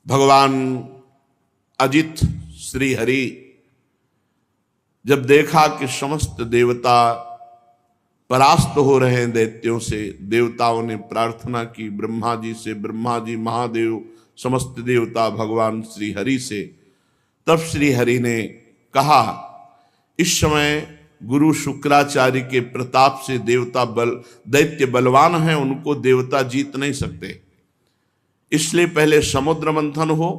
भगवान अजित श्री हरि जब देखा कि समस्त देवता परास्त हो रहे हैं दैत्यों से, देवताओं ने प्रार्थना की ब्रह्मा जी से, ब्रह्मा जी महादेव समस्त देवता भगवान श्री हरि से। तब श्री हरि ने कहा, इस समय गुरु शुक्राचार्य के प्रताप से दैत्य बलवान हैं, उनको देवता जीत नहीं सकते, इसलिए पहले समुद्र मंथन हो,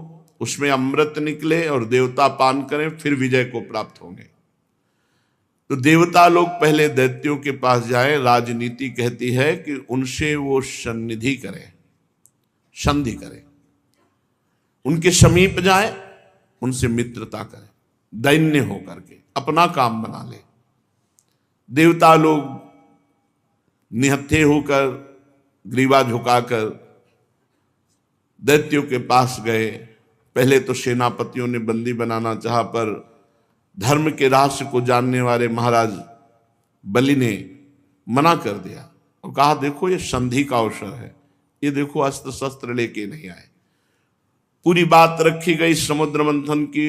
उसमें अमृत निकले और देवता पान करें, फिर विजय को प्राप्त होंगे। तो देवता लोग पहले दैत्यों के पास जाएं। राजनीति कहती है कि उनसे वो सन्निधि करें, संधि करें, उनके समीप जाएं, उनसे मित्रता करें, दैन्य होकर के अपना काम बना ले। देवता लोग निहत्थे होकर, ग्रीवा झुकाकर दैत्यों के पास गए। पहले तो सेनापतियों ने बंदी बनाना चाहा, पर धर्म के रहस्य को जानने वाले महाराज बलि ने मना कर दिया और कहा, देखो ये संधि का अवसर है, ये देखो अस्त्र शस्त्र लेके नहीं आए। पूरी बात रखी गई समुद्र मंथन की।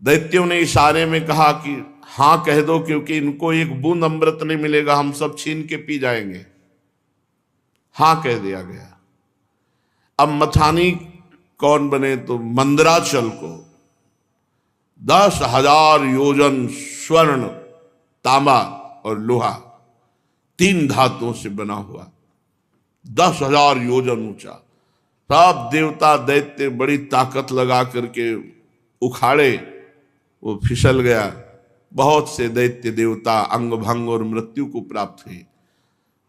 दैत्यों ने इशारे में कहा कि हाँ कह दो, क्योंकि इनको एक बूंद अमृत नहीं मिलेगा, हम सब छीन के पी जाएंगे। हाँ कह दिया गया। अब मथानी कौन बने? तो मंदराचल को 10,000 योजन स्वर्ण, तांबा और लोहा, 3 धातुओं से बना हुआ, 10,000 योजन ऊंचा। सब देवता दैत्य बड़ी ताकत लगा करके उखाड़े, वो फिसल गया। बहुत से दैत्य देवता अंग भंग और मृत्यु को प्राप्त हुए।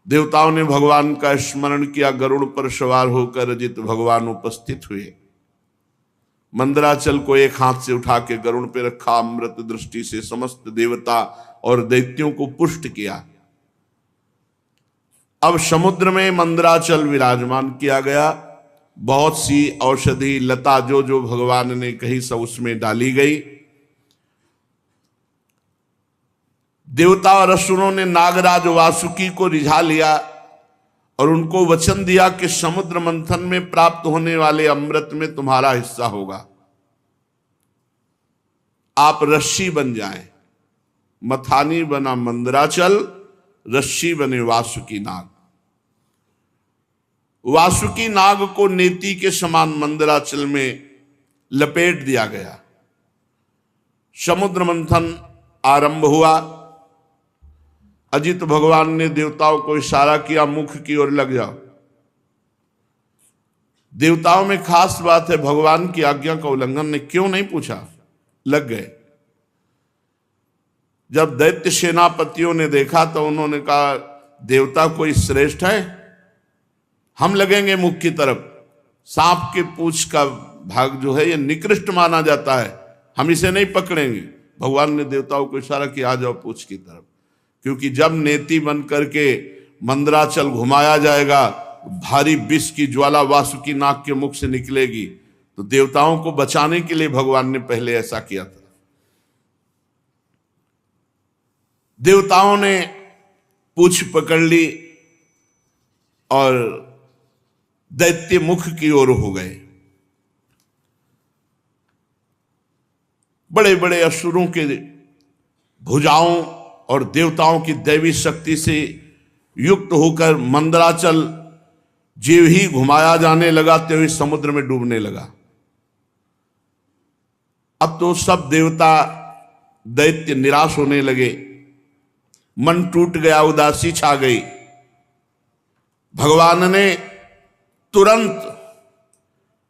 देवताओं ने भगवान का स्मरण किया, गरुड़ पर सवार होकर अजित भगवान उपस्थित हुए। मंदराचल को एक हाथ से उठा के गरुड़ पे रखा, अमृत दृष्टि से समस्त देवता और दैत्यों को पुष्ट किया। अब समुद्र में मंदराचल विराजमान किया गया। बहुत सी औषधि लता जो जो भगवान ने कही सब उसमें डाली गई। देवता और असुरों ने नागराज वासुकी को रिझा लिया और उनको वचन दिया कि समुद्र मंथन में प्राप्त होने वाले अमृत में तुम्हारा हिस्सा होगा, आप रस्सी बन जाएं। मथानी बना मंदराचल, रस्सी बने वासुकी नाग। वासुकी नाग को नेति के समान मंदराचल में लपेट दिया गया। समुद्र मंथन आरंभ हुआ। अजित भगवान ने देवताओं को इशारा किया, मुख की ओर लग जाओ। देवताओं में खास बात है, भगवान की आज्ञा का उल्लंघन ने क्यों नहीं पूछा, लग गए। जब दैत्य सेनापतियों ने देखा तो उन्होंने कहा, देवता कोई श्रेष्ठ है, हम लगेंगे मुख की तरफ। सांप के पूंछ का भाग जो है ये निकृष्ट माना जाता है, हम इसे नहीं पकड़ेंगे। भगवान ने देवताओं को इशारा किया, आ जाओ पूंछ की तरफ, क्योंकि जब नेति बन करके मंदराचल घुमाया जाएगा, भारी विष की ज्वाला वासुकी नाग के मुख से निकलेगी। तो देवताओं को बचाने के लिए भगवान ने पहले ऐसा किया था। देवताओं ने पूंछ पकड़ ली और दैत्य मुख की ओर हो गए। बड़े बड़े असुरों के भुजाओं और देवताओं की दैवी शक्ति से युक्त होकर मंदराचल जीव ही घुमाया जाने लगा, त्यों ही समुद्र में डूबने लगा। अब तो सब देवता दैत्य निराश होने लगे, मन टूट गया, उदासी छा गई। भगवान ने तुरंत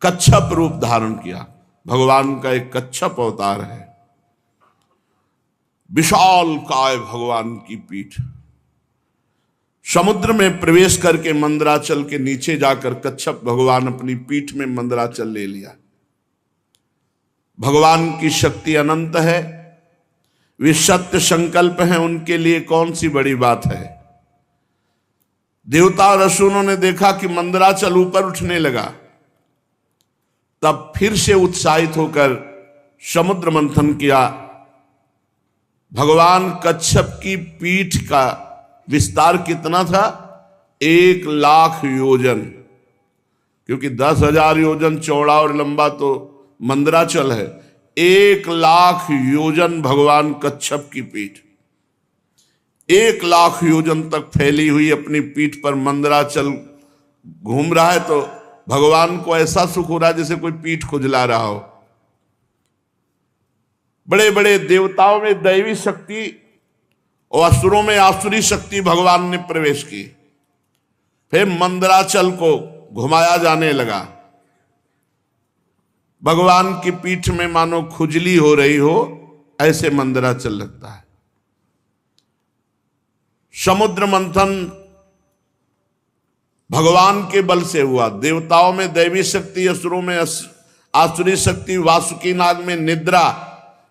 कच्छप रूप धारण किया। भगवान का एक कच्छप अवतार है, विशाल काय भगवान की पीठ। समुद्र में प्रवेश करके मंदराचल के नीचे जाकर कच्छप भगवान अपनी पीठ में मंदराचल ले लिया। भगवान की शक्ति अनंत है, वे सत्य संकल्प हैं, उनके लिए कौन सी बड़ी बात है। देवता और असुरों ने देखा कि मंदराचल ऊपर उठने लगा, तब फिर से उत्साहित होकर समुद्र मंथन किया। भगवान कच्छप की पीठ का विस्तार कितना था? 1,00,000 योजन, क्योंकि 10,000 योजन चौड़ा और लंबा तो मंदराचल है। 1,00,000 योजन भगवान कच्छप की पीठ, 1,00,000 योजन तक फैली हुई अपनी पीठ पर मंदराचल घूम रहा है, तो भगवान को ऐसा सुख हो रहा है जैसे कोई पीठ खुजला रहा हो। बड़े बड़े देवताओं में दैवी शक्ति और असुरों में आसुरी शक्ति भगवान ने प्रवेश की। फिर मंदराचल को घुमाया जाने लगा। भगवान की पीठ में मानो खुजली हो रही हो, ऐसे मंदराचल लगता है। समुद्र मंथन भगवान के बल से हुआ। देवताओं में दैवी शक्ति, असुरों में आसुरी शक्ति, वासुकी नाग में निद्रा,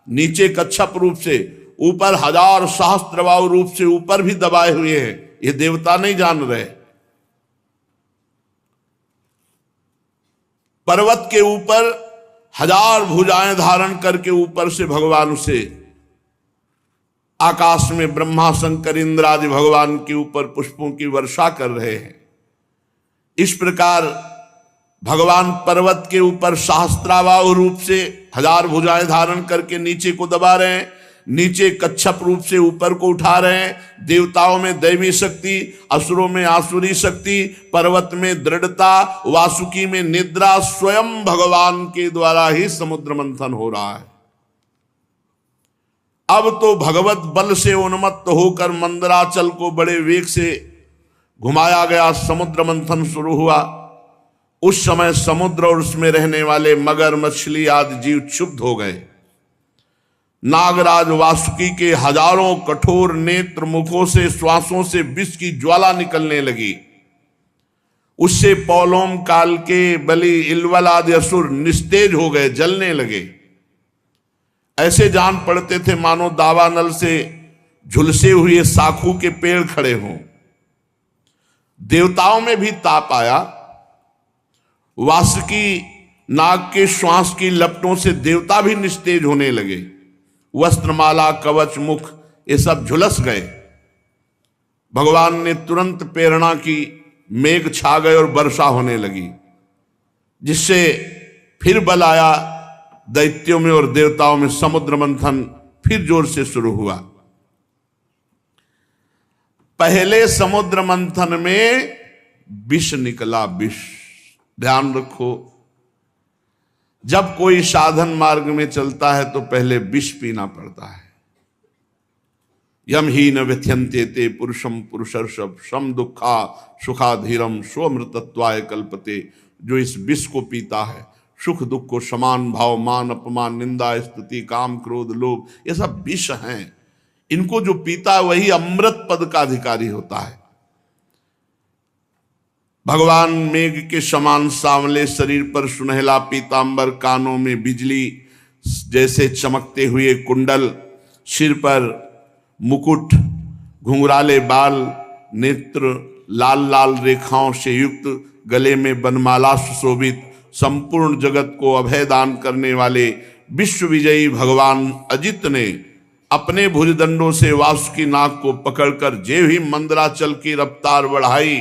नीचे कच्छप रूप से, ऊपर 1000 सहस्त्रबाहु रूप से ऊपर भी दबाए हुए हैं। ये देवता नहीं जान रहे। पर्वत के ऊपर 1000 भुजाएं धारण करके ऊपर से भगवान उसे आकाश में ब्रह्मा शंकर इंद्र आदि भगवान के ऊपर पुष्पों की वर्षा कर रहे हैं। इस प्रकार भगवान पर्वत के ऊपर सहस्त्राबाहु रूप से 1000 भुजाएं धारण करके नीचे को दबा रहे हैं, नीचे कच्छप रूप से ऊपर को उठा रहे हैं। देवताओं में दैवी शक्ति, असुरों में आसुरी शक्ति, पर्वत में दृढ़ता, वासुकी में निद्रा, स्वयं भगवान के द्वारा ही समुद्र मंथन हो रहा है। अब तो भगवत बल से उन्मत्त होकर मंदराचल को बड़े वेग से घुमाया गया, समुद्र मंथन शुरू हुआ। उस समय समुद्र और उसमें रहने वाले मगर, मछली आदि जीव क्षुब्ध हो गए। नागराज वासुकी के हजारों कठोर नेत्र मुखों से, श्वासों से विष की ज्वाला निकलने लगी। उससे पौलोम काल के बलि, इलवल आदि असुर निस्तेज हो गए, जलने लगे। ऐसे जान पड़ते थे मानो दावानल से झुलसे हुए साखू के पेड़ खड़े हों। देवताओं में भी ताप आया। वासुकी नाग के श्वास की लपटों से देवता भी निस्तेज होने लगे। वस्त्रमाला, कवच, मुख ये सब झुलस गए। भगवान ने तुरंत प्रेरणा की, मेघ छा गए और वर्षा होने लगी, जिससे फिर बल आया दैत्यों में और देवताओं में। समुद्र मंथन फिर जोर से शुरू हुआ। पहले समुद्र मंथन में विष निकला, विष। ध्यान रखो, जब कोई साधन मार्ग में चलता है तो पहले विष पीना पड़ता है। यम ही न व्यथ्यन्ते ते पुरुषम पुरुषर्षभ सम दुखा सुखाधीरम स्वमृतत्वाय कल्पते। जो इस विष को पीता है, सुख दुख को समान भाव, मान अपमान, निंदा स्तुति, काम क्रोध लोभ, ये सब विष हैं। इनको जो पीता है वही अमृत पद का अधिकारी होता है। भगवान मेघ के समान सांवले शरीर पर सुनहला पीतांबर, कानों में बिजली जैसे चमकते हुए कुंडल, सिर पर मुकुट, घुंघराले बाल, नेत्र लाल लाल रेखाओं से युक्त, गले में बनमाला सुशोभित, संपूर्ण जगत को अभय दान करने वाले विश्व विजयी भगवान अजित ने अपने भुजदंडों से वासुकी नाग को पकड़कर जे ही मंदराचल की रफ्तार बढ़ाई,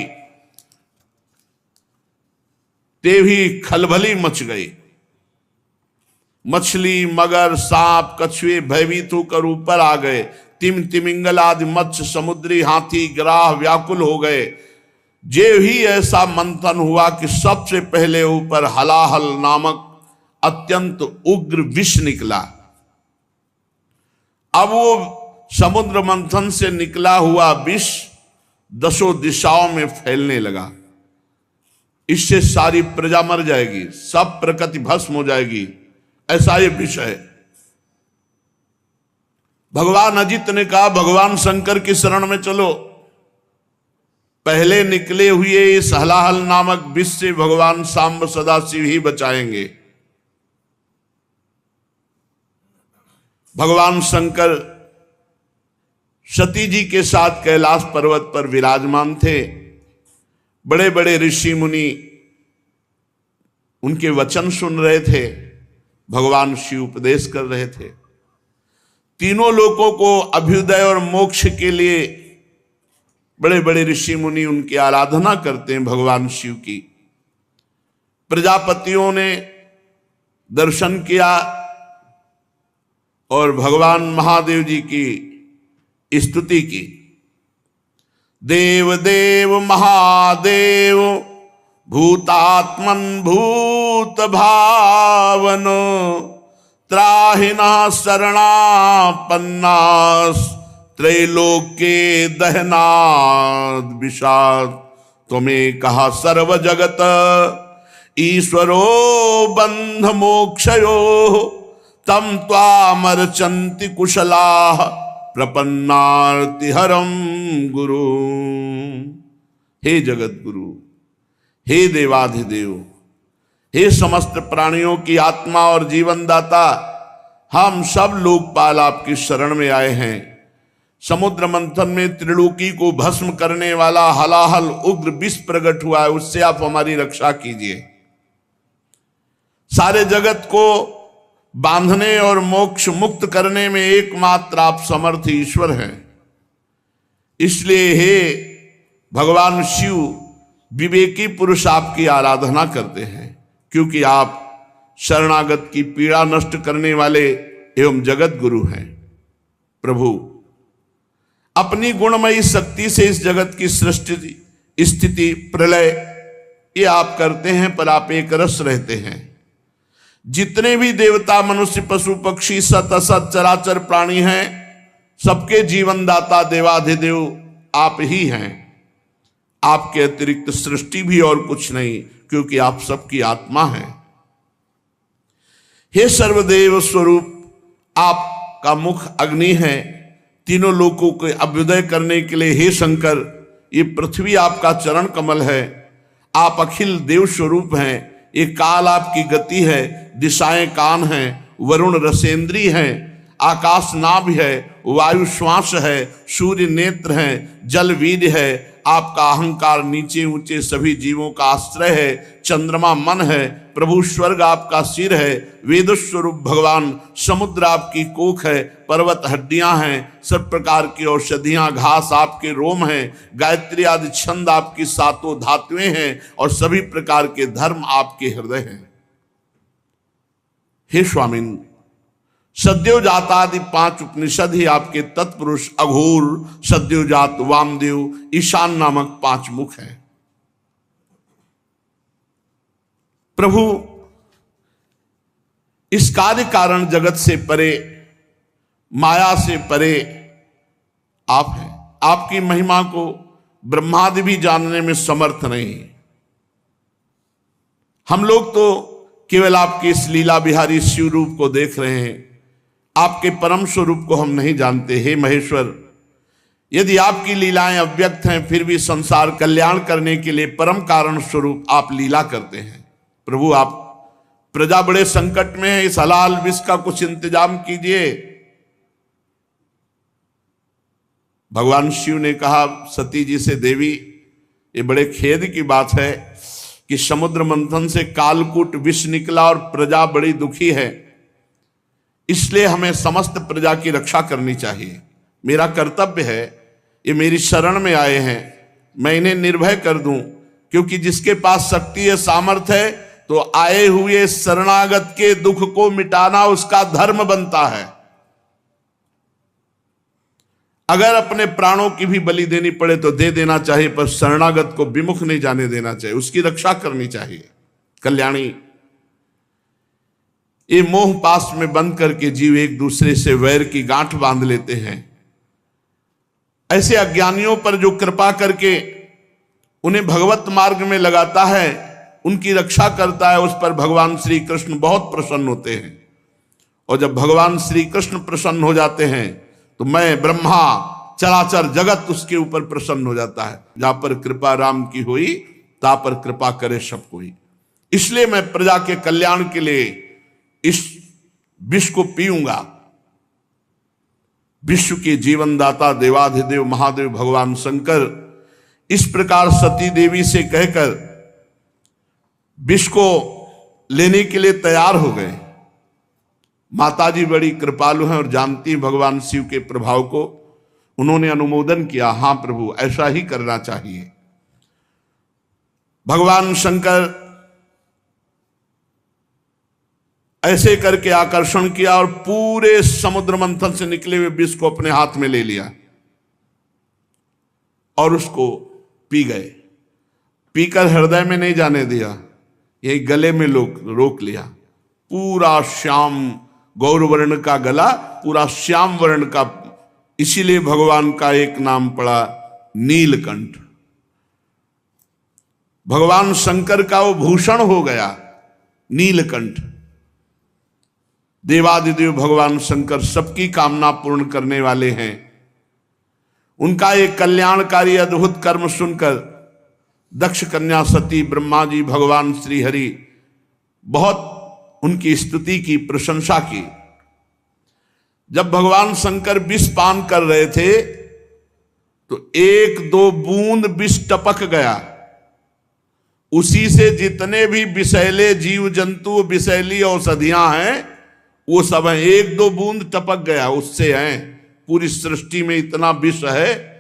ते भी खलबली मच गई। मछली, मगर, सांप, कछुए भयभीत होकर ऊपर आ गए। तिमिंगल आदि मत्स्य, समुद्री हाथी, ग्राह व्याकुल हो गए। जे ही ऐसा मंथन हुआ कि सबसे पहले ऊपर हलाहल नामक अत्यंत उग्र विष निकला। अब वो समुद्र मंथन से निकला हुआ विष 10 दिशाओं में फैलने लगा। इससे सारी प्रजा मर जाएगी, सब प्रकृति भस्म हो जाएगी, ऐसा ये विष है। भगवान अजित ने कहा, भगवान शंकर की शरण में चलो। पहले निकले हुए इस हलाहल नामक विष से भगवान सांब सदाशिव ही बचाएंगे। भगवान शंकर सती जी के साथ कैलाश पर्वत पर विराजमान थे। बड़े बड़े ऋषि मुनि उनके वचन सुन रहे थे। भगवान शिव उपदेश कर रहे थे। तीनों लोगों को अभ्युदय और मोक्ष के लिए बड़े बड़े ऋषि मुनि उनकी आराधना करते हैं भगवान शिव की। प्रजापतियों ने दर्शन किया और भगवान महादेव जी की स्तुति की। देव देव महादेव भूतात्मन भूत भावन त्राहिना शरणापन्नास त्रैलोक्ये दहनाद विषाद तुम्हें कहा सर्व जगत ईश्वरो बंध मोक्षयो तम त्वामर्चन्ति कुशलाः प्रपन्नार्तिहरम गुरु। हे जगत गुरु, हे देवाधिदेव, हे समस्त प्राणियों की आत्मा और जीवन दाता, हम सब लोकपाल आपकी शरण में आए हैं। समुद्र मंथन में त्रिलोकी को भस्म करने वाला हलाहल उग्र विष प्रकट हुआ है, उससे आप हमारी रक्षा कीजिए। सारे जगत को बांधने और मोक्ष मुक्त करने में एकमात्र आप समर्थ ईश्वर हैं। इसलिए हे भगवान शिव, विवेकी पुरुष आपकी आराधना करते हैं, क्योंकि आप शरणागत की पीड़ा नष्ट करने वाले एवं जगत गुरु हैं। प्रभु, अपनी गुणमयी शक्ति से इस जगत की सृष्टि, स्थिति, प्रलय ये आप करते हैं, पर आप एक रस रहते हैं। जितने भी देवता, मनुष्य, पशु, पक्षी, सत असत चराचर प्राणी हैं, सबके जीवनदाता देवाधिदेव आप ही हैं। आपके अतिरिक्त सृष्टि भी और कुछ नहीं, क्योंकि आप सबकी आत्मा हैं। हे सर्वदेव स्वरूप, आपका मुख अग्नि है। तीनों लोकों के अभ्युदय करने के लिए हे शंकर, ये पृथ्वी आपका चरण कमल है। आप अखिल देव स्वरूप हैं। ये काल आपकी गति है, दिशाएं कान हैं, वरुण रसेंद्री हैं, आकाश नाभ है, वायु श्वास है, सूर्य नेत्र हैं, जल वीर्य है। आपका अहंकार नीचे ऊंचे सभी जीवों का आश्रय है। चंद्रमा मन है। प्रभु स्वर्ग आपका सिर है। वेद स्वरूप भगवान समुद्र आपकी कोख है। पर्वत हड्डियां हैं। सब प्रकार की औषधियां, घास आपके रोम हैं। गायत्री आदि छंद आपकी सातों धातुएं हैं और सभी प्रकार के धर्म आपके हृदय हैं। हे स्वामिन, सद्योजात आदि 5 उपनिषद ही आपके तत्पुरुष अघोर, सद्योजात, वामदेव, ईशान नामक 5 मुख हैं। प्रभु, इस कार्य कारण जगत से परे, माया से परे आप हैं। आपकी महिमा को ब्रह्मादि भी जानने में समर्थ नहीं। हम लोग तो केवल आपके इस लीला बिहारी शिव रूप को देख रहे हैं, आपके परम स्वरूप को हम नहीं जानते। हे महेश्वर, यदि आपकी लीलाएं अव्यक्त हैं, फिर भी संसार कल्याण करने के लिए परम कारण स्वरूप आप लीला करते हैं। प्रभु, आप प्रजा बड़े संकट में है, इस हलाल विष का कुछ इंतजाम कीजिए। भगवान शिव ने कहा सती जी से, देवी, ये बड़े खेद की बात है कि समुद्र मंथन से कालकूट विष निकला और प्रजा बड़ी दुखी है। इसलिए हमें समस्त प्रजा की रक्षा करनी चाहिए। मेरा कर्तव्य है, ये मेरी शरण में आए हैं, मैं इन्हें निर्भय कर दूं, क्योंकि जिसके पास शक्ति है, सामर्थ्य है, तो आए हुए शरणागत के दुख को मिटाना उसका धर्म बनता है। अगर अपने प्राणों की भी बलि देनी पड़े तो दे देना चाहिए, पर शरणागत को विमुख नहीं जाने देना चाहिए, उसकी रक्षा करनी चाहिए। कल्याणी, ये मोह पास में बंद करके जीव एक दूसरे से वैर की गांठ बांध लेते हैं। ऐसे अज्ञानियों पर जो कृपा करके उन्हें भगवत मार्ग में लगाता है, उनकी रक्षा करता है, उस पर भगवान श्री कृष्ण बहुत प्रसन्न होते हैं। और जब भगवान श्री कृष्ण प्रसन्न हो जाते हैं तो मैं, ब्रह्मा, चराचर जगत उसके ऊपर प्रसन्न हो जाता है। जहां पर कृपा राम की हुई, ता पर कृपा करे सब कोई। इसलिए मैं प्रजा के कल्याण के लिए इस विष को पीऊंगा। विश्व के जीवनदाता देवाधिदेव महादेव भगवान शंकर इस प्रकार सती देवी से कहकर विष को लेने के लिए तैयार हो गए। माताजी बड़ी कृपालु हैं और जानती हैं भगवान शिव के प्रभाव को। उन्होंने अनुमोदन किया, हां प्रभु, ऐसा ही करना चाहिए। भगवान शंकर ऐसे करके आकर्षण किया और पूरे समुद्र मंथन से निकले हुए विष को अपने हाथ में ले लिया और उसको पी गए। पीकर हृदय में नहीं जाने दिया, यही गले में रोक लिया। पूरा श्याम गौरवर्ण का गला, पूरा श्याम वर्ण का, इसीलिए भगवान का एक नाम पड़ा नीलकंठ। भगवान शंकर का वो भूषण हो गया नीलकंठ। देवादिदेव भगवान शंकर सबकी कामना पूर्ण करने वाले हैं। उनका एक कल्याणकारी अद्भुत कर्म सुनकर दक्ष कन्या सती ब्रह्मा जी भगवान श्री हरि बहुत उनकी स्तुति की, प्रशंसा की। जब भगवान शंकर विष पान कर रहे थे तो 1-2 बूंद विष टपक गया। उसी से जितने भी विषैले जीव जंतु, विषैली औषधियां हैं, वो सब हैं। 1-2 बूंद टपक गया, उससे हैं। पूरी सृष्टि में इतना विष है,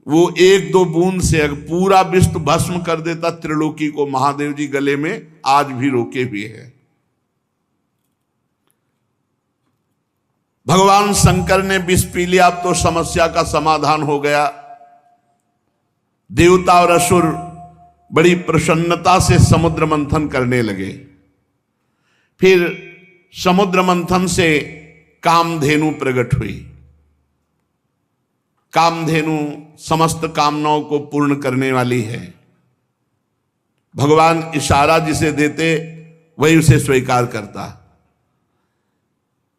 वो 1-2 बूंद से अगर पूरा विष तो भस्म कर देता त्रिलोकी को। महादेव जी गले में आज भी रोके हुए हैं। भगवान शंकर ने विष पी लिया, अब तो समस्या का समाधान हो गया। देवता और असुर बड़ी प्रसन्नता से समुद्र मंथन करने लगे। फिर समुद्र मंथन से कामधेनु प्रकट हुई। कामधेनु समस्त कामनाओं को पूर्ण करने वाली है। भगवान इशारा जिसे देते वही उसे स्वीकार करता।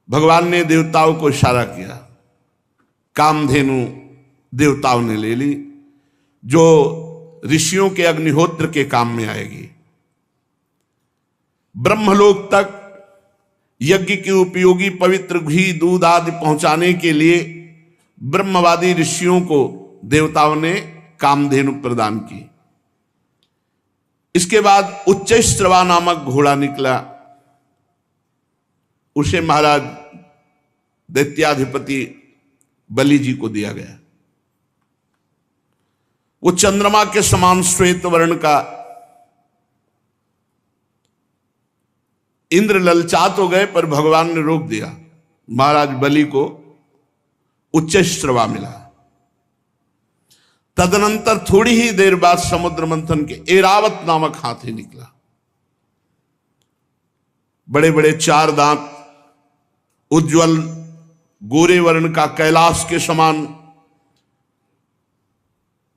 भगवान ने देवताओं को इशारा किया, कामधेनु देवताओं ने ले ली, जो ऋषियों के अग्निहोत्र के काम में आएगी। ब्रह्मलोक तक यज्ञ के उपयोगी पवित्र घी, दूध आदि पहुंचाने के लिए ब्रह्मवादी ऋषियों को देवताओं ने कामधेनु प्रदान की। इसके बाद उच्चैश्रवा नामक घोड़ा निकला। उसे महाराज दैत्याधिपति बलि जी को दिया गया। वो चंद्रमा के समान श्वेत वर्ण का। इंद्र ललचात हो गए, पर भगवान ने रोक दिया। महाराज बलि को उच्चैश्रवा मिला। तदनंतर थोड़ी ही देर बाद समुद्र मंथन के ऐरावत नामक हाथी निकला। बड़े बड़े 4 दांत, उज्ज्वल गोरे वर्ण का, कैलाश के समान।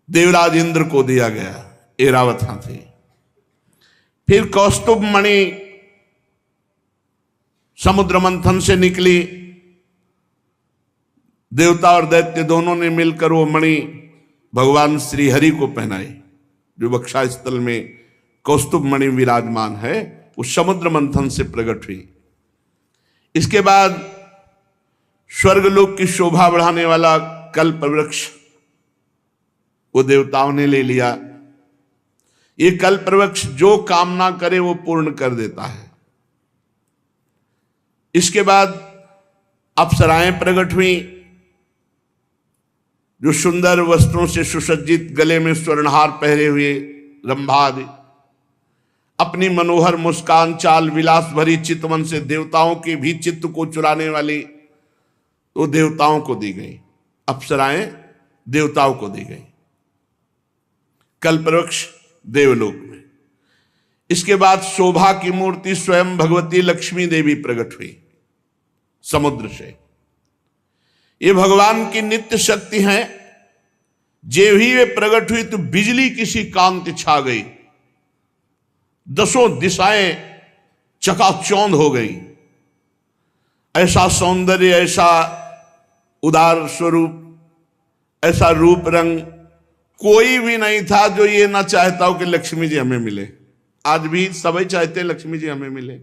देवराज इंद्र को दिया गया ऐरावत हाथी। फिर कौस्तुभ मणि समुद्र मंथन से निकली। देवता और दैत्य दोनों ने मिलकर वो मणि भगवान श्री हरि को पहनाई। जो वक्षा स्थल में कौस्तुभ मणि विराजमान है, वो समुद्र मंथन से प्रकट हुई। इसके बाद स्वर्गलोक की शोभा बढ़ाने वाला कल्प वृक्ष वो देवताओं ने ले लिया। ये कल्प वृक्ष जो कामना करे वो पूर्ण कर देता है। इसके बाद अप्सराएं प्रकट हुई, जो सुंदर वस्त्रों से सुसज्जित, गले में स्वर्णहार पहरे हुए रंभा आदि, अपनी मनोहर मुस्कान, चाल, विलास भरी चितवन से देवताओं के भी चित्त को चुराने वाली वो देवताओं को दी गई। अप्सराएं देवताओं को दी गई। कल्पवृक्ष देवलोक में। इसके बाद शोभा की मूर्ति स्वयं भगवती लक्ष्मी देवी प्रकट हुई समुद्र से। ये भगवान की नित्य शक्ति है। जे भी वे प्रकट हुई तो बिजली किसी कांति छा गई, 10 दिशाएं चकाचौंध हो गई। ऐसा सौंदर्य, ऐसा उदार स्वरूप, ऐसा रूप रंग कोई भी नहीं था जो ये ना चाहता हो कि लक्ष्मी जी हमें मिले। आज भी सभी चाहते हैं लक्ष्मी जी हमें मिले।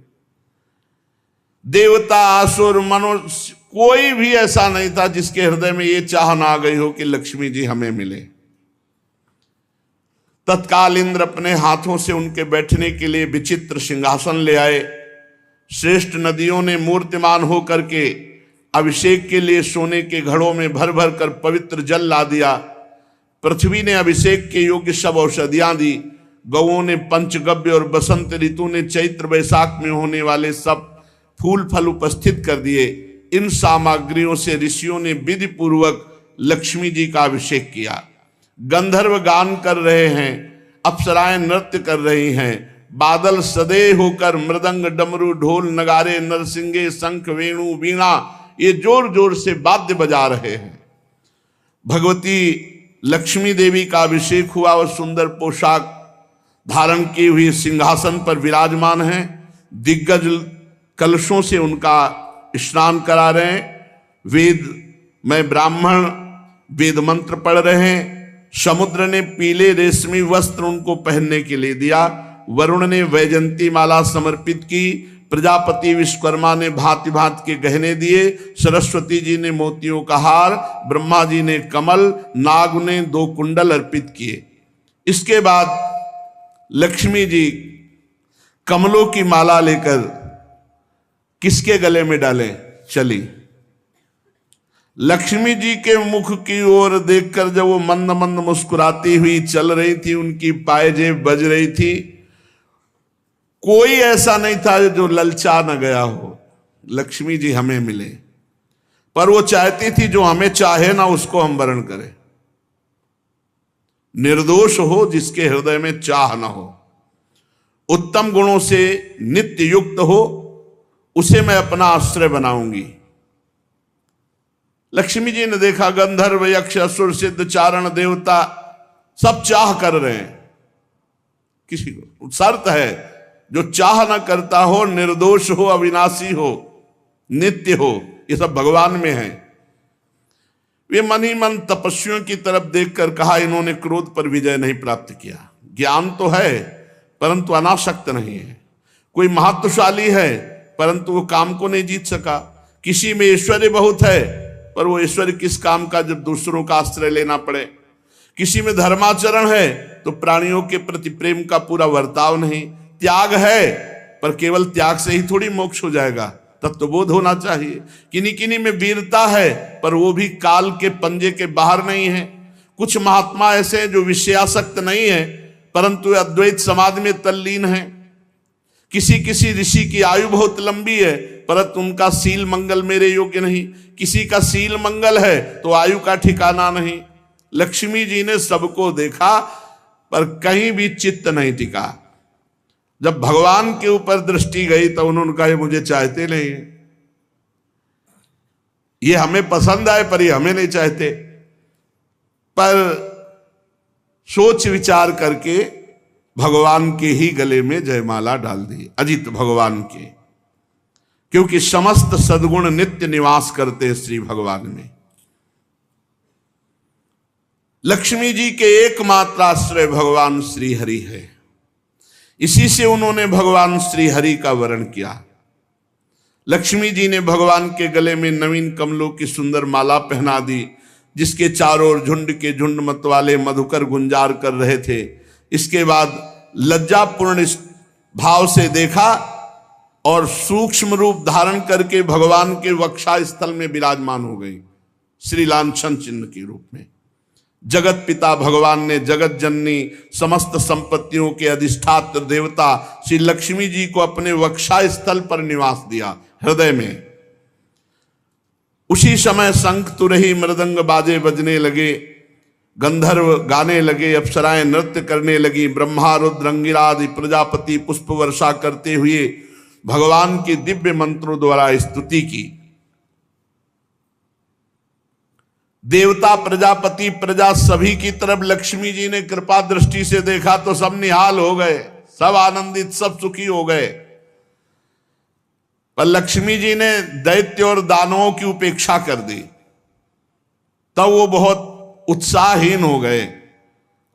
देवता, असुर, मनुष्य, कोई भी ऐसा नहीं था जिसके हृदय में ये चाह ना आ गई हो कि लक्ष्मी जी हमें मिले। तत्काल इंद्र अपने हाथों से उनके बैठने के लिए विचित्र सिंहासन ले आए। श्रेष्ठ नदियों ने मूर्तिमान होकर के अभिषेक के लिए सोने के घड़ों में भर भर कर पवित्र जल ला दिया। पृथ्वी ने अभिषेक के योग्य सब औषधियां दी। गौओं ने पंचगव्य और बसंत ऋतु ने चैत्र वैशाख में होने वाले सब फूल फल उपस्थित कर दिए। इन सामग्रियों से ऋषियों ने विधि पूर्वक लक्ष्मी जी का अभिषेक किया। गंधर्व गान कर रहे हैं, अप्सराएं नृत्य कर रही हैं, बादल सदे होकर मृदंग डमरू ढोल नगारे नरसिंगे शंख वेणु वीणा ये जोर जोर से वाद्य बजा रहे हैं। भगवती लक्ष्मी देवी का अभिषेक हुआ और सुंदर पोशाक धारण की हुई सिंहासन पर विराजमान हैं। दिग्गज कलशों से उनका स्नान करा रहे हैं। वेद में ब्राह्मण वेद मंत्र पढ़ रहे हैं। समुद्र ने पीले रेशमी वस्त्र उनको पहनने के लिए दिया। वरुण ने वैजंती माला समर्पित की। प्रजापति विश्वकर्मा ने भांति भांति के गहने दिए। सरस्वती जी ने मोतियों का हार, ब्रह्मा जी ने कमल, नाग ने 2 कुंडल अर्पित किए। इसके बाद लक्ष्मी जी कमलों की माला लेकर किसके गले में डाले चली। लक्ष्मी जी के मुख की ओर देखकर जब वो मंद मंद मुस्कुराती हुई चल रही थी, उनकी पायजेब बज रही थी, कोई ऐसा नहीं था जो ललचा न गया हो लक्ष्मी जी हमें मिले। पर वो चाहती थी जो हमें चाहे ना उसको हम वरण करें। निर्दोष हो जिसके हृदय में चाह ना हो, उत्तम गुणों से नित्य युक्त हो, उसे मैं अपना आश्रय बनाऊंगी। लक्ष्मी जी ने देखा गंधर्व यक्ष असुर सिद्ध चारण देवता सब चाह कर रहे हैं। किसी को शर्त है, जो चाह ना करता हो, निर्दोष हो, अविनाशी हो, नित्य हो, ये सब भगवान में है। वे मन ही मन तपस्वियों की तरफ देखकर कहा, इन्होंने क्रोध पर विजय नहीं प्राप्त किया। ज्ञान तो है परंतु अनासक्त नहीं है। कोई महत्वशाली है परंतु वो काम को नहीं जीत सका। किसी में ऐश्वर्य बहुत है पर वो ऐश्वर्य किस काम का जब दूसरों का आश्रय लेना पड़े। किसी में धर्माचरण है तो प्राणियों के प्रति प्रेम का पूरा वर्ताव नहीं। त्याग है पर केवल त्याग से ही थोड़ी मोक्ष हो जाएगा, तत्वबोध होना चाहिए। किन्हीं किन्हीं में वीरता है पर वो भी काल के पंजे के बाहर नहीं है। कुछ महात्मा ऐसे हैं जो विषयासक्त नहीं है परंतु अद्वैत समाधि में तल्लीन है। किसी किसी ऋषि की आयु बहुत लंबी है परंतु उनका सील मंगल मेरे योग्य नहीं। किसी का सील मंगल है तो आयु का ठिकाना नहीं। लक्ष्मी जी ने सबको देखा पर कहीं भी चित्त नहीं टिका। जब भगवान के ऊपर दृष्टि गई तो उन्होंने कहा, ये मुझे चाहते नहीं है, ये हमें पसंद आए पर ये हमें नहीं चाहते। पर सोच विचार करके भगवान के ही गले में जयमाला डाल दी, अजित भगवान के, क्योंकि समस्त सद्गुण नित्य निवास करते श्री भगवान में। लक्ष्मी जी के एकमात्र आश्रय भगवान श्री हरि है। इसी से उन्होंने भगवान श्री हरि का वरण किया। लक्ष्मी जी ने भगवान के गले में नवीन कमलों की सुंदर माला पहना दी, जिसके चारों ओर झुंड के झुंड मतवाले मधुकर गुंजार कर रहे थे। इसके बाद लज्जापूर्ण भाव से देखा और सूक्ष्म रूप धारण करके भगवान के वक्षा स्थल में विराजमान हो गई, श्री लांछन चिन्ह के रूप में। जगत पिता भगवान ने जगत जननी समस्त संपत्तियों के अधिष्ठात्र देवता श्री लक्ष्मी जी को अपने वक्षा स्थल पर निवास दिया, हृदय में। उसी समय शंख तुरही मृदंग बाजे बजने लगे, गंधर्व गाने लगे, अप्सराएं नृत्य करने लगी। ब्रह्मा रुद्र अंगिरादि प्रजापति पुष्प वर्षा करते हुए भगवान की दिव्य मंत्रों द्वारा स्तुति की। देवता प्रजापति प्रजा सभी की तरफ लक्ष्मी जी ने कृपा दृष्टि से देखा तो सब निहाल हो गए, सब आनंदित, सब सुखी हो गए। पर लक्ष्मी जी ने दैत्य और दानवों की उपेक्षा कर दी, तब वो बहुत उत्साहहीन हो गए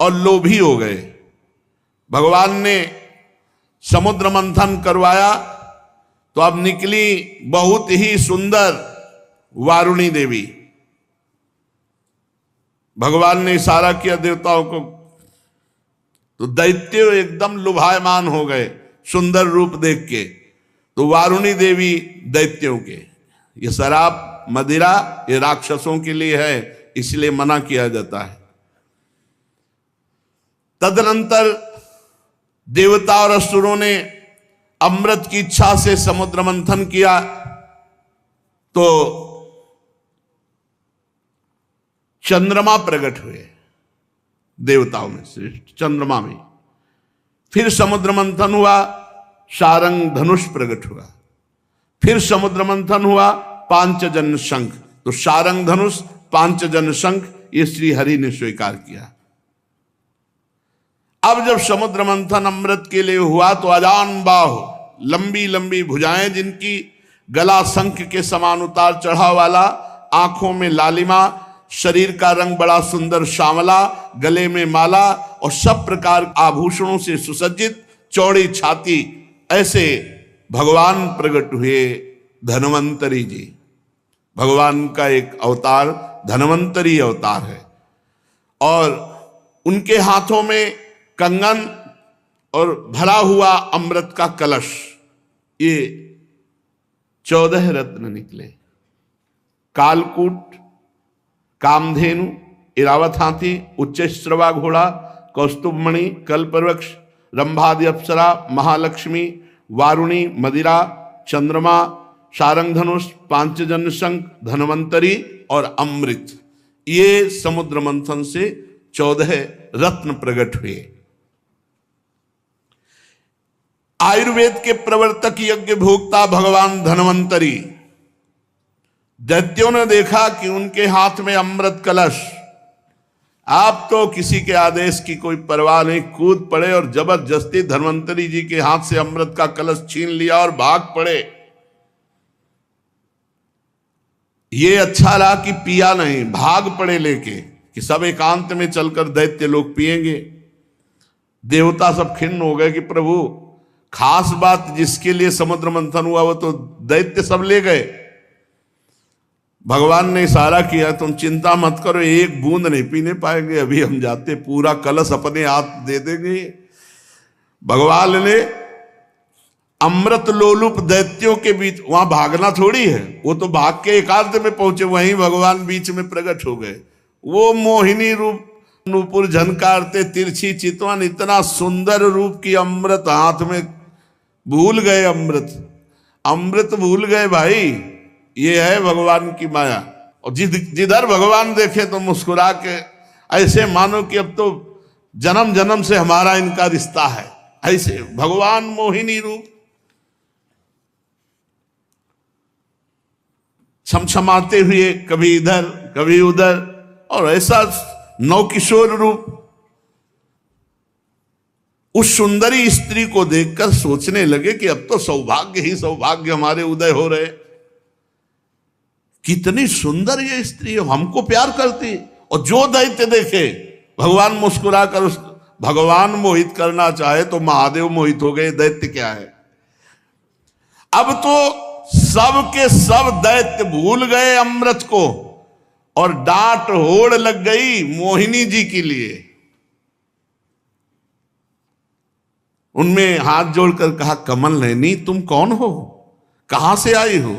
और लोभी हो गए। भगवान ने समुद्र मंथन करवाया तो अब निकली बहुत ही सुंदर वारुणी देवी। भगवान ने इशारा किया देवताओं को, तो दैत्य एकदम लुभायमान हो गए सुंदर रूप देख के। तो वारुणी देवी दैत्यों के, ये शराब मदिरा ये राक्षसों के लिए है, इसलिए मना किया जाता है। तदनंतर देवता और असुरों ने अमृत की इच्छा से समुद्र मंथन किया तो चंद्रमा प्रकट हुए, देवताओं में से चंद्रमा में। फिर समुद्र मंथन हुआ, शारंग धनुष प्रकट हुआ। फिर समुद्र मंथन हुआ, पांचजन्य शंख। तो शारंग धनुष, पांचजन्य शंख, ये श्री हरि ने स्वीकार किया। अब जब समुद्र मंथन अमृत के लिए हुआ तो अजान बाहु, लंबी लंबी भुजाएं जिनकी, गला शंख के समान उतार चढ़ाव वाला, आंखों में लालिमा, शरीर का रंग बड़ा सुंदर श्यामला, गले में माला और सब प्रकार आभूषणों से सुसज्जित, चौड़ी छाती, ऐसे भगवान प्रकट हुए धन्वंतरी जी। भगवान का एक अवतार धन्वंतरी अवतार है और उनके हाथों में कंगन और भरा हुआ अमृत का कलश, ये 14 रत्न निकले। कालकूट, कामधेनु, इरावत हाथी, उच्चश्रवा घोड़ा, कौस्तुभमणि, कल्पवृक्ष, रंभादि अप्सरा, महालक्ष्मी, वारुणी, मदिरा, चंद्रमा, शारंग धनुष, पांचजन्य शंख, धन्वंतरी और अमृत, ये समुद्र मंथन से 14 रत्न प्रकट हुए। आयुर्वेद के प्रवर्तक, यज्ञ भोक्ता भगवान धन्वंतरी, दैत्यों ने देखा कि उनके हाथ में अमृत कलश, आप तो किसी के आदेश की कोई परवाह नहीं, कूद पड़े और जबरदस्ती धन्वंतरी जी के हाथ से अमृत का कलश छीन लिया और भाग पड़े। ये अच्छा रहा कि पिया नहीं, भाग पड़े लेके कि सब एकांत में चलकर दैत्य लोग पिएंगे। देवता सब खिन्न हो गए कि प्रभु, खास बात जिसके लिए समुद्र मंथन हुआ वो तो दैत्य सब ले गए। भगवान ने इशारा किया, तुम चिंता मत करो, एक बूंद नहीं पीने पाएंगे, अभी हम जाते पूरा कलश अपने हाथ दे देंगे। भगवान ने अमृत लोलुप दैत्यों के बीच, वहां भागना थोड़ी है, वो तो भाग के एकांत में पहुंचे, वहीं भगवान बीच में प्रकट हो गए। वो मोहिनी रूप, नूपुर झनकारते, तिरछी चितवन, इतना सुंदर रूप की अमृत हाथ में, भूल गए अमृत भूल गए भाई। ये है भगवान की माया। और जिधर भगवान देखे तो मुस्कुरा के, ऐसे मानो कि अब तो जन्म जन्म से हमारा इनका रिश्ता है। ऐसे भगवान मोहिनी रूप, छमछमाते हुए, कभी इधर कभी उधर, और ऐसा नवकिशोर रूप। उस सुंदरी स्त्री को देखकर सोचने लगे कि अब तो सौभाग्य ही सौभाग्य हमारे उदय हो रहे। कितनी सुंदर ये स्त्री है, हमको प्यार करती। और जो दैत्य देखे, भगवान मुस्कुरा कर भगवान मोहित करना चाहे तो महादेव मोहित हो गए, दैत्य क्या है। अब तो सब के सब दैत्य भूल गए अमृत को और डांट होड़ लग गई मोहिनी जी के लिए। उनमें हाथ जोड़कर कहा, कमल नयनी तुम कौन हो, कहां से आई हो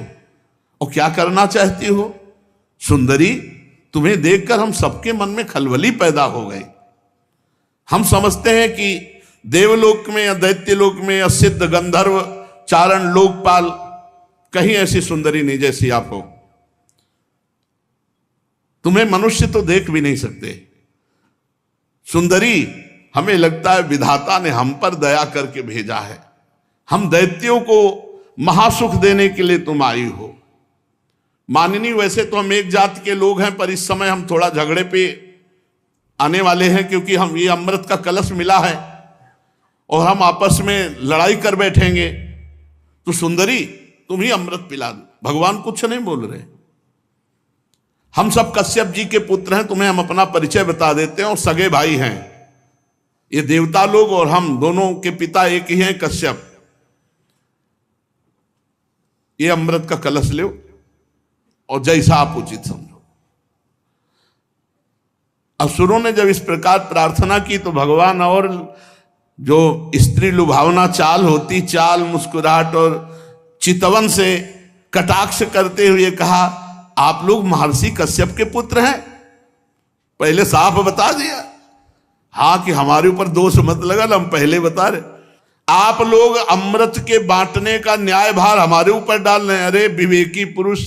और क्या करना चाहती हो। सुंदरी, तुम्हें देखकर हम सबके मन में खलबली पैदा हो गई। हम समझते हैं कि देवलोक में या दैत्यलोक में या सिद्ध गंधर्व चारण लोकपाल कहीं ऐसी सुंदरी नहीं जैसी आप हो। तुम्हें मनुष्य तो देख भी नहीं सकते। सुंदरी, हमें लगता है विधाता ने हम पर दया करके भेजा है। हम दैत्यों को महासुख देने के लिए तुम आई हो। माननीय, वैसे तो हम एक जाति के लोग हैं, पर इस समय हम थोड़ा झगड़े पे आने वाले हैं, क्योंकि हम ये अमृत का कलश मिला है और हम आपस में लड़ाई कर बैठेंगे। तो सुंदरी, तुम ही अमृत पिला दो। भगवान कुछ नहीं बोल रहे। हम सब कश्यप जी के पुत्र हैं, तुम्हें हम अपना परिचय बता देते हैं और सगे भाई हैं। ये देवता लोग और हम दोनों के पिता एक ही हैं, कश्यप। ये अमृत का कलश लो और जैसा आप उचित समझो। असुरों ने जब इस प्रकार प्रार्थना की तो भगवान और जो स्त्री लुभावना चाल होती, चाल, मुस्कुराहट और चितवन से कटाक्ष करते हुए कहा, आप लोग महर्षि कश्यप के पुत्र हैं। पहले साफ बता दिया, हाँ, कि हमारे ऊपर दोष मत लगा, हम पहले बता रहे। आप लोग अमृत के बांटने का न्याय भार हमारे ऊपर डाल रहे हैं। अरे विवेकी पुरुष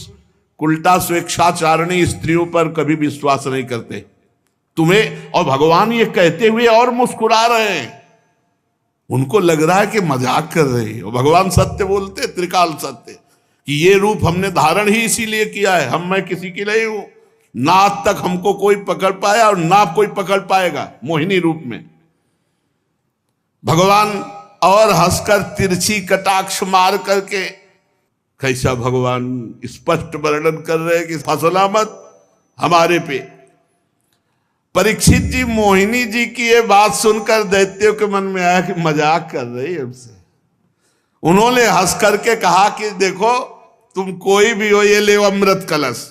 उल्टा स्वेच्छाचारिणी स्त्रियों पर कभी विश्वास नहीं करते। तुम्हें और भगवान ये कहते हुए और मुस्कुरा रहे हैं, उनको लग रहा है कि मजाक कर रहे हैं। और भगवान सत्य बोलते, त्रिकाल सत्य, कि ये रूप हमने धारण ही इसीलिए किया है, मैं किसी की नहीं हूं, ना आज तक हमको कोई पकड़ पाया और ना कोई पकड़ पाएगा। मोहिनी रूप में भगवान और हंसकर तिरछी कटाक्ष मार करके, कैसा भगवान स्पष्ट वर्णन कर रहे हैं कि फसला मत हमारे पे। परीक्षित जी मोहिनी जी की ये बात सुनकर दैत्यों के मन में आया कि मजाक कर रही है हमसे। उन्होंने हंस करके कहा कि देखो तुम कोई भी हो, ये ले अमृत कलश।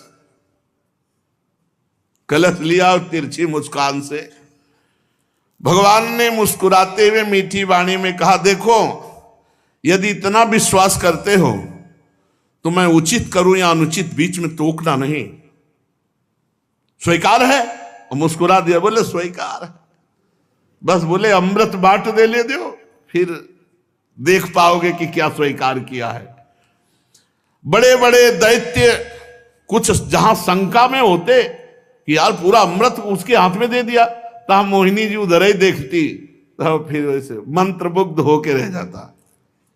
कलश लिया और तिरछी मुस्कान से भगवान ने मुस्कुराते हुए मीठी वाणी में कहा, देखो यदि इतना विश्वास करते हो तो मैं उचित करूं या अनुचित बीच में टोकना नहीं। स्वीकार है? और मुस्कुरा दिया, बोले स्वीकार है। बस बोले अमृत बांट दे ले दो, फिर देख पाओगे कि क्या स्वीकार किया है। बड़े बड़े दैत्य कुछ जहां शंका में होते कि यार पूरा अमृत उसके हाथ में दे दिया, तो मोहिनी जी उधर ही देखती, तो फिर वैसे मंत्रमुग्ध होके रह जाता,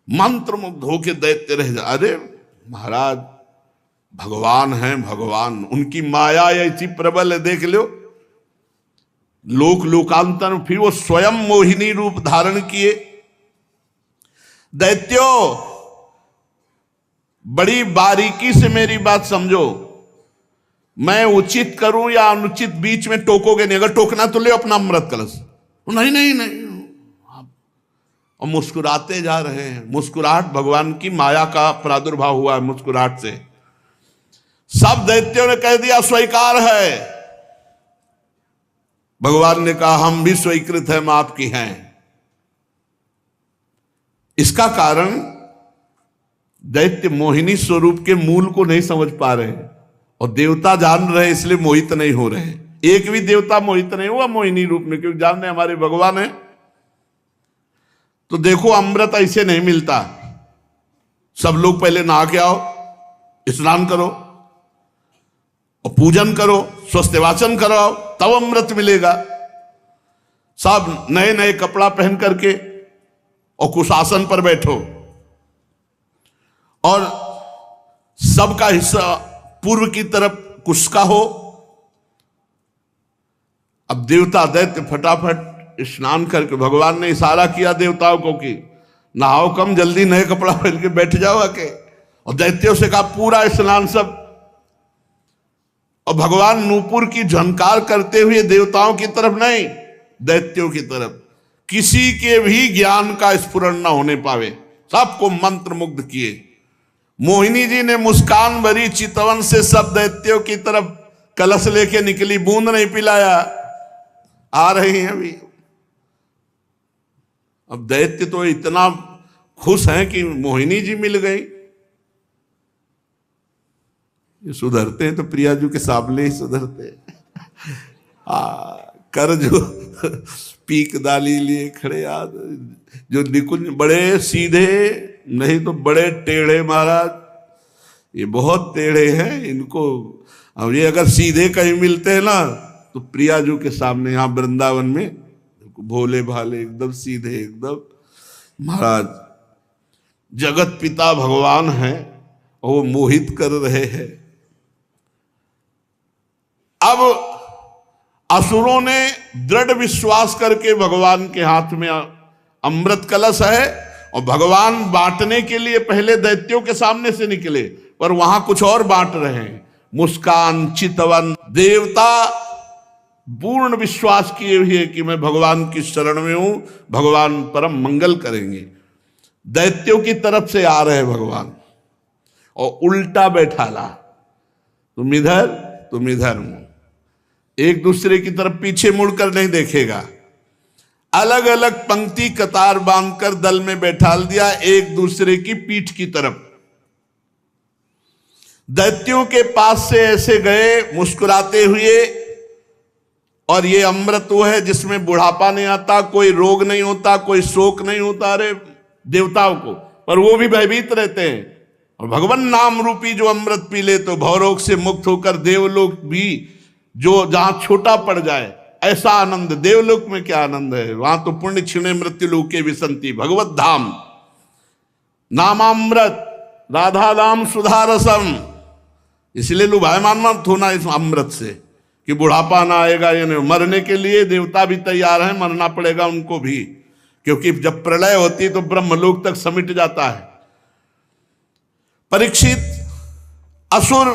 मंत्रमुग्ध होके दैत्य रह जा। अरे महाराज भगवान हैं, भगवान, उनकी माया ऐसी प्रबल है, देख लो। लोक लोकांतर फिर वो स्वयं मोहिनी रूप धारण किए। दैत्यो बड़ी बारीकी से मेरी बात समझो, मैं उचित करूं या अनुचित बीच में टोकोगे नहीं। अगर टोकना तो ले अपना अमृत कलश। नहीं नहीं नहीं, और मुस्कुराते जा रहे हैं। मुस्कुराहट भगवान की माया का प्रादुर्भाव हुआ है। मुस्कुराहट से सब दैत्यों ने कह दिया स्वीकार है। भगवान ने कहा हम भी स्वीकृत हैं, आपकी हैं। इसका कारण दैत्य मोहिनी स्वरूप के मूल को नहीं समझ पा रहे और देवता जान रहे, इसलिए मोहित नहीं हो रहे। एक भी देवता मोहित नहीं हुआ मोहिनी रूप में, क्योंकि जान रहे हमारे भगवान है। तो देखो अमृत ऐसे नहीं मिलता। सब लोग पहले नहा के आओ, स्नान करो और पूजन करो, स्वस्थवाचन कराओ, तब अमृत मिलेगा। सब नए नए कपड़ा पहन करके और कुशासन पर बैठो और सबका हिस्सा पूर्व की तरफ कुश का हो। अब देवता दैत्य फटाफट स्नान करके, भगवान ने इशारा किया देवताओं को कि नहाओ कम, जल्दी नए कपड़ा पहन के बैठ जाओ आके। और दैत्यों से कहा पूरा स्नान सब। और भगवान नूपुर की झनकार करते हुए देवताओं की तरफ नहीं, दैत्यों की तरफ, किसी के भी ज्ञान का स्फुरण न होने पावे, सबको मंत्र मुग्ध किए। मोहिनी जी ने मुस्कान भरी चितवन से सब दैत्यों की तरफ कलश लेके निकली, बूंद नहीं पिलाया। आ रही हैं अभी। अब दैत्य तो इतना खुश हैं कि मोहिनी जी मिल गई। ये सुधरते हैं तो प्रियाजू के सामने ही सुधरते। कर जो पीक दाली लिए खड़े याद, जो निकुंज बड़े सीधे नहीं तो बड़े टेढ़े महाराज, ये बहुत टेढ़े हैं। इनको अब ये अगर सीधे कहीं मिलते हैं ना तो प्रियाजू के सामने यहाँ वृंदावन में भोले भाले एकदम सीधे, एकदम महाराज जगत पिता भगवान हैं और वो मोहित कर रहे हैं। अब असुरों ने दृढ़ विश्वास करके भगवान के हाथ में अमृत कलश है और भगवान बांटने के लिए पहले दैत्यों के सामने से निकले, पर वहां कुछ और बांट रहे हैं। मुस्कान चितवन देवता पूर्ण विश्वास किए हुए कि मैं भगवान की शरण में हूं, भगवान परम मंगल करेंगे। दैत्यों की तरफ से आ रहे भगवान और उल्टा बैठाला, तुम इधर हूं। एक दूसरे की तरफ पीछे मुड़कर नहीं देखेगा। अलग अलग पंक्ति कतार बांधकर दल में बैठाल दिया, एक दूसरे की पीठ की तरफ। दैत्यों के पास से ऐसे गए मुस्कुराते हुए, और ये अमृत वो है जिसमें बुढ़ापा नहीं आता, कोई रोग नहीं होता, कोई शोक नहीं होता। अरे देवताओं को, पर वो भी भयभीत रहते हैं। और भगवान नाम रूपी जो अमृत पी ले तो भवरोग से मुक्त होकर देवलोक भी जो जहां छोटा पड़ जाए, ऐसा आनंद देवलोक में क्या आनंद है। वहां तो पुण्य क्षीणे मृत्यु लोके विसंति, भगवत धाम नामामृत राधा नाम सुधारसम। इसलिए लुभायमान मत होना इस अमृत से कि बुढ़ापा ना आएगा या नहीं। मरने के लिए देवता भी तैयार हैं, मरना पड़ेगा उनको भी, क्योंकि जब प्रलय होती तो ब्रह्मलोक तक समिट जाता है। परीक्षित असुर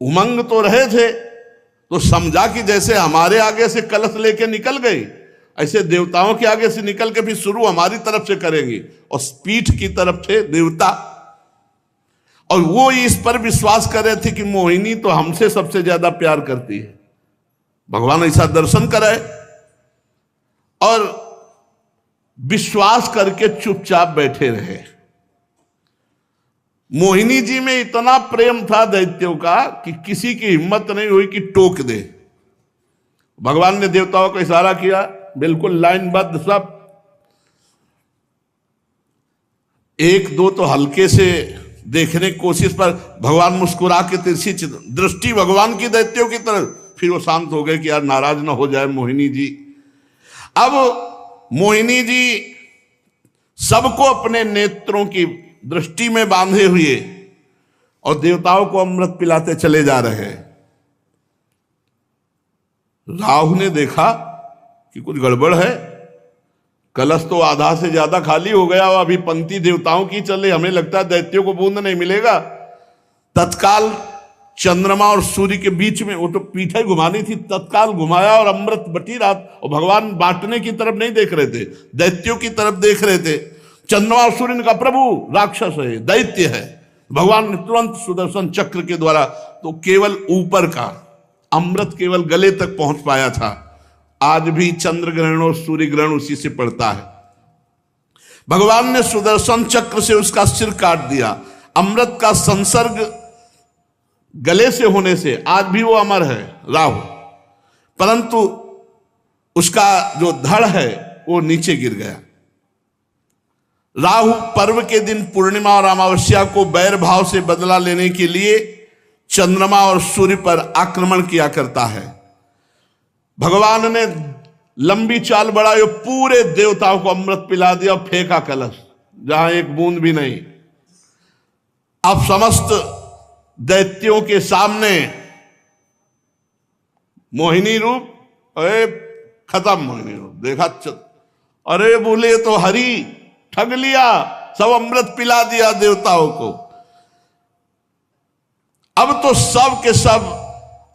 उमंग तो रहे थे, तो समझा कि जैसे हमारे आगे से कलश लेके निकल गई, ऐसे देवताओं के आगे से निकल के भी शुरू हमारी तरफ से करेंगे। और पीठ की तरफ थे देवता, और वो इस पर विश्वास कर रहे थे कि मोहिनी तो हमसे सबसे ज्यादा प्यार करती है। भगवान ऐसा दर्शन कराए और विश्वास करके चुपचाप बैठे रहे। मोहिनी जी में इतना प्रेम था दैत्यों का कि किसी की हिम्मत नहीं हुई कि टोक दे। भगवान ने देवताओं को इशारा किया, बिल्कुल लाइनबद्ध सब। एक दो तो हल्के से देखने की कोशिश पर भगवान मुस्कुरा के तिरछी दृष्टि भगवान की दैत्यों की तरफ, फिर वो शांत हो गए कि यार नाराज ना हो जाए मोहिनी जी। अब मोहिनी जी सबको अपने नेत्रों की दृष्टि में बांधे हुए और देवताओं को अमृत पिलाते चले जा रहे हैं। राहु ने देखा कि कुछ गड़बड़ है, कलश तो आधा से ज्यादा खाली हो गया, अभी पंक्ति देवताओं की चले, हमें लगता है दैत्यों को बूंद नहीं मिलेगा। तत्काल चंद्रमा और सूर्य के बीच में, वो तो पीठे घुमानी थी, तत्काल घुमाया और अमृत बटी रहा। और भगवान बांटने की तरफ नहीं देख रहे थे, दैत्यों की तरफ देख रहे थे। चंद्रमा और सूर्य ने कहा प्रभु राक्षस है, दैत्य है। भगवान ने तुरंत सुदर्शन चक्र के द्वारा, तो केवल ऊपर का अमृत केवल गले तक पहुंच पाया था। आज भी चंद्र ग्रहण और सूर्य ग्रहण उसी से पड़ता है। भगवान ने सुदर्शन चक्र से उसका सिर काट दिया। अमृत का संसर्ग गले से होने से आज भी वो अमर है राहु, परंतु उसका जो धड़ है वो नीचे गिर गया। राहु पर्व के दिन पूर्णिमा और अमावस्या को बैर भाव से बदला लेने के लिए चंद्रमा और सूर्य पर आक्रमण किया करता है। भगवान ने लंबी चाल बढ़ाई, पूरे देवताओं को अमृत पिला दिया और फेंका कलश, जहां एक बूंद भी नहीं। अब समस्त दैत्यों के सामने मोहिनी रूप, अरे खत्म मोहिनी रूप देखा, अरे बोले तो हरि ठग लिया, सब अमृत पिला दिया देवताओं को। अब तो सब के सब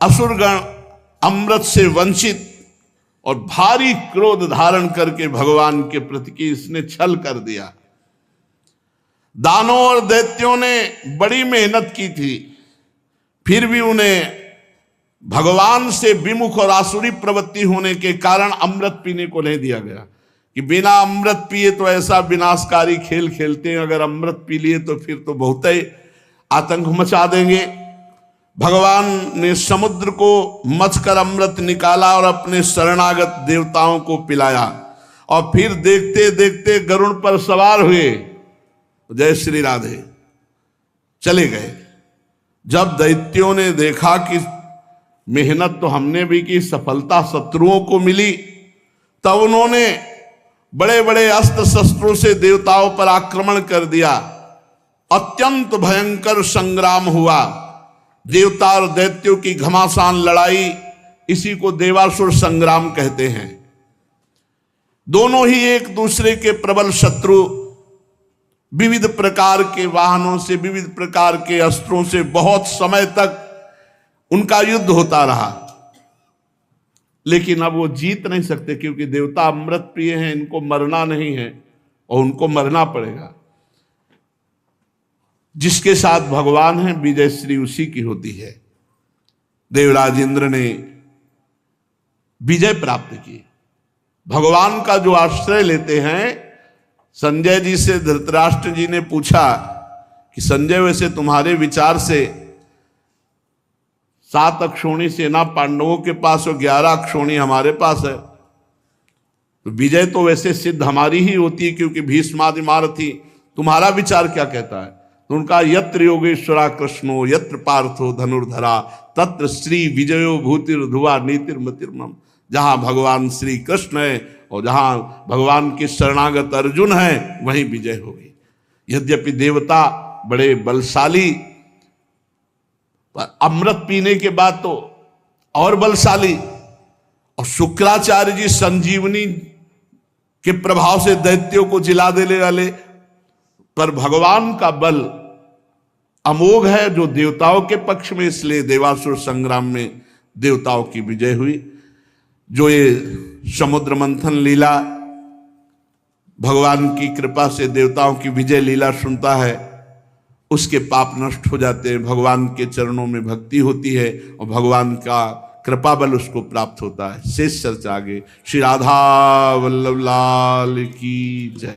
असुरगण अमृत से वंचित और भारी क्रोध धारण करके भगवान के प्रति की इसने छल कर दिया। दानों और दैत्यों ने बड़ी मेहनत की थी, फिर भी उन्हें भगवान से विमुख और आसुरी प्रवृत्ति होने के कारण अमृत पीने को नहीं दिया गया कि बिना अमृत पिए तो ऐसा विनाशकारी खेल खेलते हैं, अगर अमृत पी लिए तो फिर तो बहुत ही आतंक मचा देंगे। भगवान ने समुद्र को मथकर अमृत निकाला और अपने शरणागत देवताओं को पिलाया, और फिर देखते देखते गरुड़ पर सवार हुए, जय श्री राधे, चले गए। जब दैत्यों ने देखा कि मेहनत तो हमने भी की, सफलता शत्रुओं को मिली, तब उन्होंने बड़े बड़े अस्त्र शस्त्रों से देवताओं पर आक्रमण कर दिया। अत्यंत भयंकर संग्राम हुआ। देवता और दैत्यों की घमासान लड़ाई, इसी को देवासुर संग्राम कहते हैं। दोनों ही एक दूसरे के प्रबल शत्रु, विविध प्रकार के वाहनों से, विविध प्रकार के अस्त्रों से बहुत समय तक उनका युद्ध होता रहा, लेकिन अब वो जीत नहीं सकते क्योंकि देवता अमृत प्रिय हैं, इनको मरना नहीं है और उनको मरना पड़ेगा। जिसके साथ भगवान है विजय श्री उसी की होती है। देवराज इंद्र ने विजय प्राप्त की। भगवान का जो आश्रय लेते हैं, संजय जी से धृतराष्ट्र जी ने पूछा कि संजय वैसे तुम्हारे विचार से 7 अक्षौणी सेना पांडवों के पास और 11 अक्षौणी हमारे पास है, तो विजय तो वैसे सिद्ध हमारी ही होती है, क्योंकि भीष्मादि महारथी। तुम्हारा विचार क्या कहता है? तो उनका यत्र योगेश्वरा कृष्णो यत्र पार्थो धनुर्धरा तत्र श्री विजयो भूतिर ध्रुवा नीतिर मतिर्मम। जहां भगवान श्री कृष्ण है और जहां भगवान के शरणागत अर्जुन है, वहीं विजय होगी। यद्यपि देवता बड़े बलशाली, अमृत पीने के बाद तो और बलशाली, और शुक्राचार्य जी संजीवनी के प्रभाव से दैत्यों को जिला देने वाले, पर भगवान का बल अमोघ है जो देवताओं के पक्ष में, इसलिए देवासुर संग्राम में देवताओं की विजय हुई। जो ये समुद्र मंथन लीला, भगवान की कृपा से देवताओं की विजय लीला सुनता है, उसके पाप नष्ट हो जाते हैं, भगवान के चरणों में भक्ति होती है और भगवान का कृपा बल उसको प्राप्त होता है। शेष चर्चा आगे। श्री राधा वल्लभ लाल की जय।